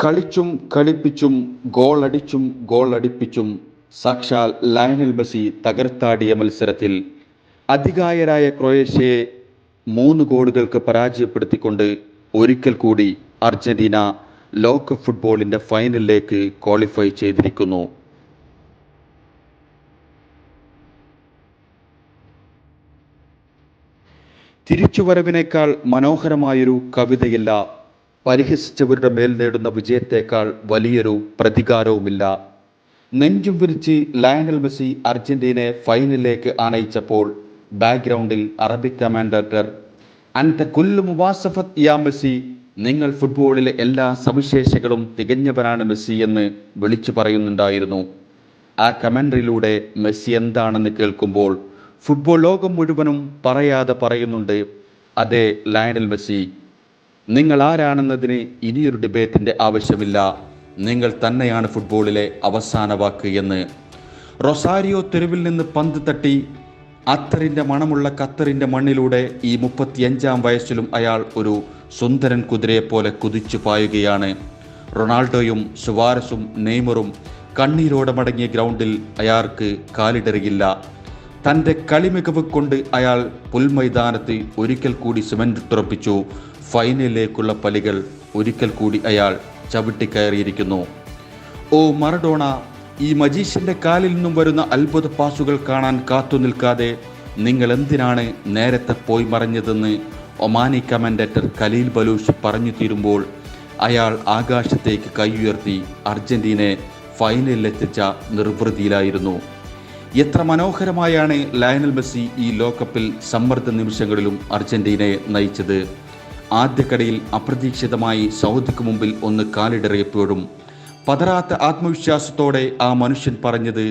കളിച്ചും കളിപ്പിച്ചും ഗോളടിച്ചും ഗോളടിപ്പിച്ചും സാക്ഷാൽ Lionel Messi തകർത്താടിയ മത്സരത്തിൽ അതികായരായ ക്രൊയേഷ്യയെ 3 ഗോളുകൾക്ക് പരാജയപ്പെടുത്തിക്കൊണ്ട് ഒരിക്കൽ കൂടി അർജന്റീന ലോക ഫുട്ബോളിൻ്റെ ഫൈനലിലേക്ക് ക്വാളിഫൈ ചെയ്തിരിക്കുന്നു. തിരിച്ചുവരവിനേക്കാൾ മനോഹരമായൊരു കവിതയില്ല, പരിഹസിച്ചവരുടെ മേൽ നേടുന്ന വിജയത്തേക്കാൾ വലിയൊരു പ്രതികാരവുമില്ല. നെഞ്ചും വിരിച്ച് ലയണൽ മെസ്സി അർജന്റീനയെ ഫൈനലിലേക്ക് ആനയിച്ചപ്പോൾ ബാക്ക്ഗ്രൗണ്ടിൽ അറബിക് കമാൻഡേറ്റർ അൻത കുല്ലു മുവാസഫത്ത് യാ മെസ്സി, നിങ്ങൾ ഫുട്ബോളിലെ എല്ലാ സവിശേഷതകളും തികഞ്ഞവനാണ് മെസ്സി എന്ന് വിളിച്ചു പറയുന്നുണ്ടായിരുന്നു. ആ കമൻട്രിയിലൂടെ മെസ്സി എന്താണെന്ന് കേൾക്കുമ്പോൾ ഫുട്ബോൾ ലോകം മുഴുവനും പറയാതെ പറയുന്നുണ്ട്, അതെ ലയണൽ മെസ്സി, നിങ്ങൾ ആരാണെന്നതിന് ഇനിയൊരു ഡിബേറ്റിൻ്റെ ആവശ്യമില്ല, നിങ്ങൾ തന്നെയാണ് ഫുട്ബോളിലെ അവസാന വാക്ക് എന്ന്. റൊസാരിയോ തെരുവിൽ നിന്ന് പന്ത് തട്ടി അത്തറിൻ്റെ മണമുള്ള ഖത്തറിൻ്റെ മണ്ണിലൂടെ ഈ 35-ാം വയസ്സിലും അയാൾ ഒരു സുന്ദരൻ കുതിരയെപ്പോലെ കുതിച്ചു പായുകയാണ്. റൊണാൾഡോയും സുവാരസും നെയ്മറും കണ്ണീരോടെ മടങ്ങിയ ഗ്രൗണ്ടിൽ അയാൾക്ക് കാലിടറിയില്ല. തൻ്റെ കളിമികവ് കൊണ്ട് അയാൾ പുൽമൈതാനത്ത് ഒരിക്കൽ കൂടി സിമൻ്റിട്ടുറപ്പിച്ചു. ഫൈനലിലേക്കുള്ള പലികൾ ഒരിക്കൽ കൂടി അയാൾ ചവിട്ടിക്കയറിയിരിക്കുന്നു. ഓ മറഡോണ, ഈ മജീഷ്യൻ്റെ കാലിൽ നിന്നും വരുന്ന അത്ഭുത പാസുകൾ കാണാൻ കാത്തു നിൽക്കാതെ നിങ്ങൾ എന്തിനാണ് നേരത്തെ പോയി മറഞ്ഞതെന്ന് ഒമാനി കമൻഡേറ്റർ ഖലീൽ ബലൂഷ് പറഞ്ഞു തീരുമ്പോൾ അയാൾ ആകാശത്തേക്ക് കൈയുയർത്തി അർജന്റീനയെ ഫൈനലിലെത്തിച്ച നിർവൃതിയിലായിരുന്നു. എത്ര മനോഹരമായാണ് ലയണൽ മെസ്സി ഈ ലോകകപ്പിൽ സമ്മർദ്ദ നിമിഷങ്ങളിലും അർജന്റീനയെ നയിച്ചത്. ആദ്യക്കടയിൽ അപ്രതീക്ഷിതമായി സൗദിക്ക് മുമ്പിൽ ഒന്ന് കാലിടറിയപ്പോഴും പതറാത്ത ആത്മവിശ്വാസത്തോടെ ആ മനുഷ്യൻ പറഞ്ഞത്,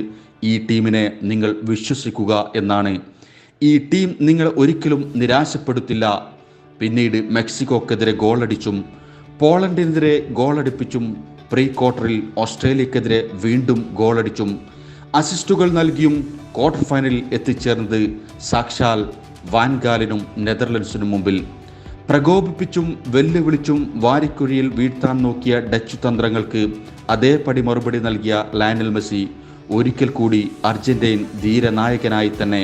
ഈ ടീമിനെ നിങ്ങൾ വിശ്വസിക്കുക എന്നാണ്. ഈ ടീം നിങ്ങൾ ഒരിക്കലും നിരാശപ്പെടുത്തില്ല. പിന്നീട് മെക്സിക്കോക്കെതിരെ ഗോളടിച്ചും പോളണ്ടിനെതിരെ ഗോളടിപ്പിച്ചും പ്രീ ക്വാർട്ടറിൽ ഓസ്ട്രേലിയക്കെതിരെ വീണ്ടും ഗോളടിച്ചും അസിസ്റ്റുകൾ നൽകിയും ക്വാർട്ടർ ഫൈനലിൽ എത്തിച്ചേർന്നത് സാക്ഷാൽ വാൻഗാലിനും നെതർലൻഡ്സിനും മുമ്പിൽ. പ്രകോപിപ്പിച്ചും വെല്ലുവിളിച്ചും വാരിക്കുഴിയിൽ വീഴ്ത്താൻ നോക്കിയ ഡച്ച് തന്ത്രങ്ങൾക്ക് അതേപടി മറുപടി നൽകിയ ലയണൽ മെസ്സി ഒരിക്കൽ കൂടി അർജന്റീൻ ധീരനായകനായി തന്നെ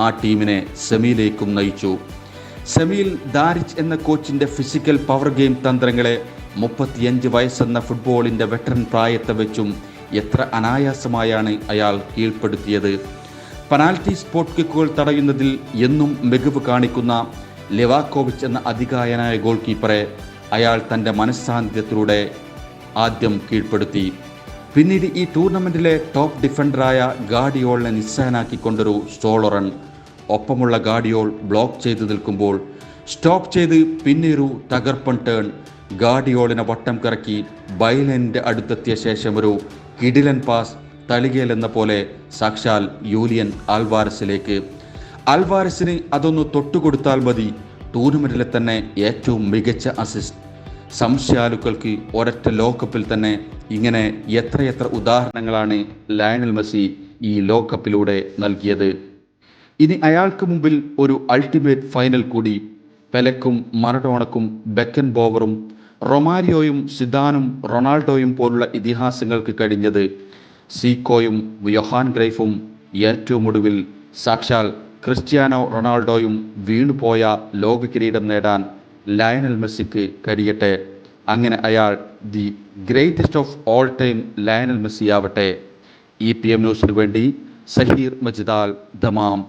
ആ ടീമിനെ സെമിയിലേക്കും നയിച്ചു. സെമിയിൽ ദാരിച്ച് എന്ന കോച്ചിൻ്റെ ഫിസിക്കൽ പവർ ഗെയിം തന്ത്രങ്ങളെ 35 വയസ്സെന്ന ഫുട്ബോളിൻ്റെ വെറ്ററൻ പ്രായത്തെ വെച്ചും എത്ര അനായാസമായാണ് അയാൾ കീഴ്പ്പെടുത്തിയത്. പെനാൽറ്റി സ്പോട്ട് കിക്കുകൾ തടയുന്നതിൽ എന്നും മികവ് കാണിക്കുന്ന ലെവാക്കോവിച്ച് എന്ന അതികായനായ ഗോൾ കീപ്പറെ അയാൾ തൻ്റെ മനസ്സാന്നിധ്യത്തിലൂടെ ആദ്യം കീഴ്പ്പെടുത്തി. പിന്നീട് ഈ ടൂർണമെൻറ്റിലെ ടോപ്പ് ഡിഫൻഡറായ ഗാർഡിയോളിനെ നിസ്സഹനാക്കിക്കൊണ്ടൊരു സോളോ റൺ. ഒപ്പമുള്ള ഗാർഡിയോൾ ബ്ലോക്ക് ചെയ്ത് നിൽക്കുമ്പോൾ സ്റ്റോപ്പ് ചെയ്ത് പിന്നീരു തകർപ്പൻ ടേൺ. ഗാർഡിയോളിനെ വട്ടം കറക്കി ബൈലൈനിൻ്റെ അടുത്തെത്തിയ ശേഷം ഒരു കിടിലൻ പാസ് തളികയിൽ എന്ന പോലെ സാക്ഷാൽ യൂലിയൻ ആൽവാരസിലേക്ക്. ആൽവാരസിന് അതൊന്ന് തൊട്ടുകൊടുത്താൽ മതി, ടൂർണമെൻറ്റിലെ തന്നെ ഏറ്റവും മികച്ച അസിസ്റ്റ്. സംശയാലുക്കൾക്ക് ഒരൊറ്റ ലോകകപ്പിൽ തന്നെ ഇങ്ങനെ എത്രയെത്ര ഉദാഹരണങ്ങളാണ് ലയണൽ മെസ്സി ഈ ലോകകപ്പിലൂടെ നൽകിയത്. ഇനി അയാൾക്ക് മുമ്പിൽ ഒരു അൾട്ടിമേറ്റ് ഫൈനൽ കൂടി. പെലെക്കും മറഡോണക്കും ബെക്കൻ ബോവറും റൊമാരിയോയും സിദാനും റൊണാൾഡോയും പോലുള്ള ഇതിഹാസങ്ങൾക്ക് കഴിഞ്ഞത് സീക്കോയും യൊഹാൻ ക്രൈഫും ഏറ്റവും ഒടുവിൽ സാക്ഷാൽ ക്രിസ്ത്യാനോ റൊണാൾഡോയും വീണുപോയ ലോക കിരീടം നേടാൻ ലയണൽ മെസ്സിക്ക് കഴിയട്ടെ. അങ്ങനെ അയാൾ the greatest of all time Lionel Messi ആവട്ടെ. EPM ന്യൂസിനു വേണ്ടി സഹീർ മജിദാൽ ദമാം.